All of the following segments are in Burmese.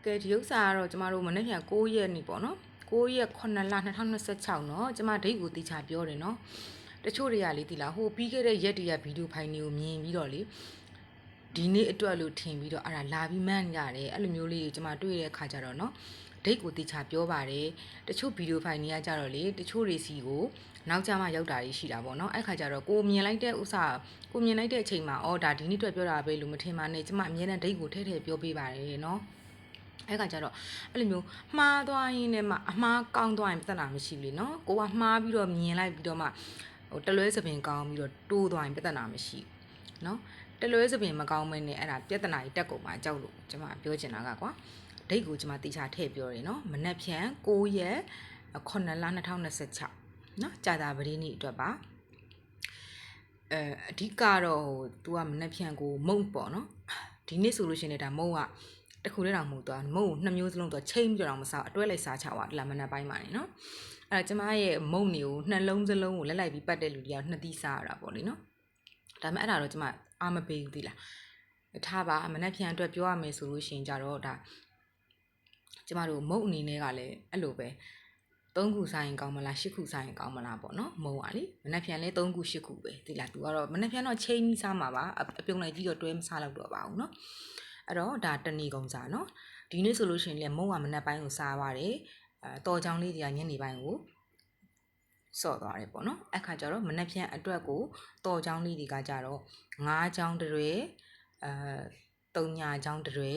ကဲဒီဥစ္စာကတော့ကျမတို့မနေ့ပြန်6ရက်နေပေါ့နော်6ရက်9လ2026เนาะကျမဒိတ်ကိုတိချပြောတယ်เนาะတချို့တွေကလေဒီလားဟိုပြီးခဲ့တဲ့ရက်တရဗီဒီယိုဖိုင်တွေကိုမြင်ပြီးတော့လေဒီနေ့အတွက်လို့ထင်ပြီးတော့အဲ့ဒါလာပြီးမှန်းရတယ်အဲ့လိုမျိုးလေးကျမတွေ့တဲ့အခါကျတော့เนาะဒိတ်ကိုတိချပြောပါတယ်တချို့ဗီဒီယိုဖိုင်တွေကကြတော့လေတချို့တွေစီကိုနောက်ကျမှရောက်တာရှိတာပေါ့เนาะအဲ့ခါကျတော့ကိုမြင်လိုက်တဲ့ဥစ္စာကိုမြင်လိုက်တဲ့အချိန်မှာအော်ဒါဒီနေ့အတွက်ပြောတာပဲလို့မထင်ပါနဲ့ကျမအမြဲတမ်းဒိတ်ကိုထဲထဲပြောပေးပါတယ်เนาะအဲ့ကကြတော့အဲ့လိုမျိုးမှားသွားရင်လည်းအမှားကောင်းသွားရင်ပြဿနာမရှိဘူးလေနော်ကိုကမှားပြီးတော့မြင်လိုက်ပြီးတော့မှဟိုတလွဲစပင်ကောင်းပြီးတော့တိုးသွားရင်ပြဿနာမရှိဘူးနော်တလွဲစပင်မကောင်းမနဲ့အဲ့ဒါပြဿနာကြီးတက်ကုန်မှာကြောက်လို့ကျွန်မပြောချင်တာကကွာဒိတ်ကိုကျွန်မတေချာထည့်ပြောတယ်နော်မနက်ဖြန်9ရက်9လ2026နော်ကြာတာပရင်းနေ့အတွက်ပါအဓိကတော့ဟို तू ကမနက်ဖြန်ကိုမုံပေါ့နော်ဒီနေ့ဆိုလို့ရှိရင်ဒါမုံကတခုလေးတောင်မဟုတ်တော့မုံနှစ်မျိုးစလုံးတော့ချိန်ပြီးတော့မစားအတွဲလိုက်စားချပါလာမနက်ပိုင်းမှာနေနော်အဲ့ကျမရဲ့မုံတွေကိုနှလုံးစလုံးကိုလက်လိုက်ပြီးပတ်တဲ့လူတွေကနှစ်သီးစားရတာပေါ့လေနော်ဒါပေမဲ့အဲ့ဒါတော့ကျမအားမပေးဘူးသီလားထားပါမနက်ဖြန်အတွက်ပြောရမယ်ဆိုလို့ရှိရင်ကြတော့ဒါကျမတို့မုံအနေနဲ့ကလည်းအဲ့လိုပဲ3ခုစားရင်ကောင်းမလား10ခုစားရင်ကောင်းမလားပေါ့နော်မုံပါလေမနက်ဖြန်လဲ3ခု10ခုပဲဒီလား तू ကတော့မနက်ဖြန်တော့ချိန်ပြီးစားမှာပါအပြုံလိုက်ကြီးတော့တွဲမစားတော့တော့ပါဘူးနော်အဲ့တော့ဒါတဏီကုံစားနော်ဒီနေ့ဆိုလို့ရှိရင်လည်းမုံကမနက်ပိုင်းကိုစားပါတယ်တော်ချောင်းလေးတွေကညနေပိုင်းကိုစော့သွားတယ်ပေါ့နော်အခါကျတော့မနက်ဖြန်အတွက်ကိုတော်ချောင်းလေးတွေကကြတော့9ချောင်းတွေ3ညချောင်းတွေ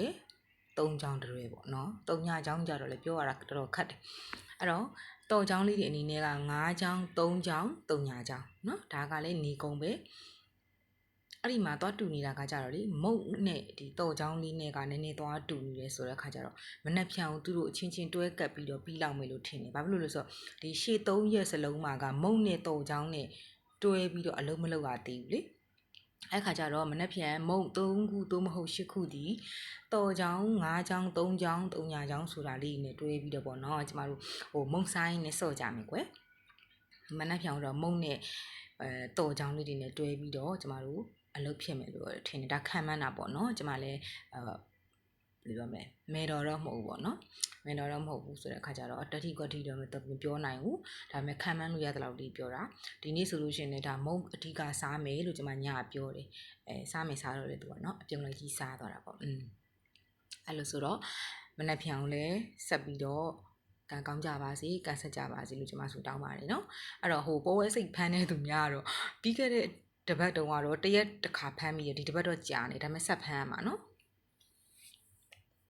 3ချောင်းတွေပေါ့နော်3ညချောင်းကြတော့လေပြောရတာတော်တော်ခက်တယ်အဲ့တော့တော်ချောင်းလေးတွေအနေနဲ့က9ချောင်း3ချောင်း3ညချောင်းเนาะဒါကလည်းနေကုန်ပဲအဲ့ဒီမှာသွားတူနေတာကကြတော့လေမုတ်နဲ့ဒီတော်ချောင်းလေးနဲ့ကနည်းနည်းသွားတူနေတယ်ဆိုတဲ့ခါကျတော့မနှက်ဖြောင်သူတို့အချင်းချင်းတွဲကပ်ပြီးတော့ပြီးလောက်မယ်လို့ထင်တယ်ဘာဖြစ်လို့လဲဆိုတော့ဒီရှေ့3ရက်စလုံးမှာကမုတ်နဲ့တော်ချောင်းနဲ့တွဲပြီးတော့အလုံးမလုံးရသေးဘူးလေအဲ့ခါကျတော့မနှက်ဖြန်မုတ်3ခုသို့မဟုတ်10ခုဒီတော်ချောင်း9ချောင်း3ချောင်း3ညာချောင်းဆိုတာလေးနဲ့တွဲပြီးတော့ပေါ့နော်ကျမတို့ဟိုမုတ်ဆိုင်နဲ့စော့ကြမယ်ကွယ်မနှက်ဖြောင်တော့မုတ်နဲ့တော်ချောင်းလေးတွေနဲ့တွဲပြီးတော့ကျမတို့အလုပ်ဖြစ်မယ်လို့ထင်တယ်ဒါခံမှန်းတာပေါ့နော်ကျမလည်းဘယ်လိုပြောမလဲမဲတော်တော့မဟုတ်ဘူးပေါ့နော်မဲတော်တော့မဟုတ်ဘူးဆိုတဲ့အခါကျတော့တတိကတိတော့မပြောနိုင်ဘူးဒါပေမဲ့ခံမှန်းလို့ရတဲ့လောက်ဒီပြောတာဒီနေ့ဆိုလို့ရှိရင်လည်းဒါမုံအဓိကစားမယ်လို့ကျမညပြောတယ်စားမယ်စားတော့လေသူကနော်အပြုံလိုက်ကြီးစားသွားတာပေါ့အဲ့လိုဆိုတော့မနက်ဖြန်ကိုလည်းဆက်ပြီးတော့ကံကောင်းကြပါစေကံဆက်ကြပါစေလို့ကျမဆိုတောင်းပါတယ်နော်အဲ့တော့ဟိုပေါ်ဝဲစိတ်ဖမ်းတဲ့သူများတော့ပြီးခဲ့တဲ့တပတ်တုန်းကတော့တရက်တစ်ခါဖမ်းမိရဒီတပတ်တော့ကြာနေဒါပေမဲ့ဆက်ဖမ်းရမှာနော်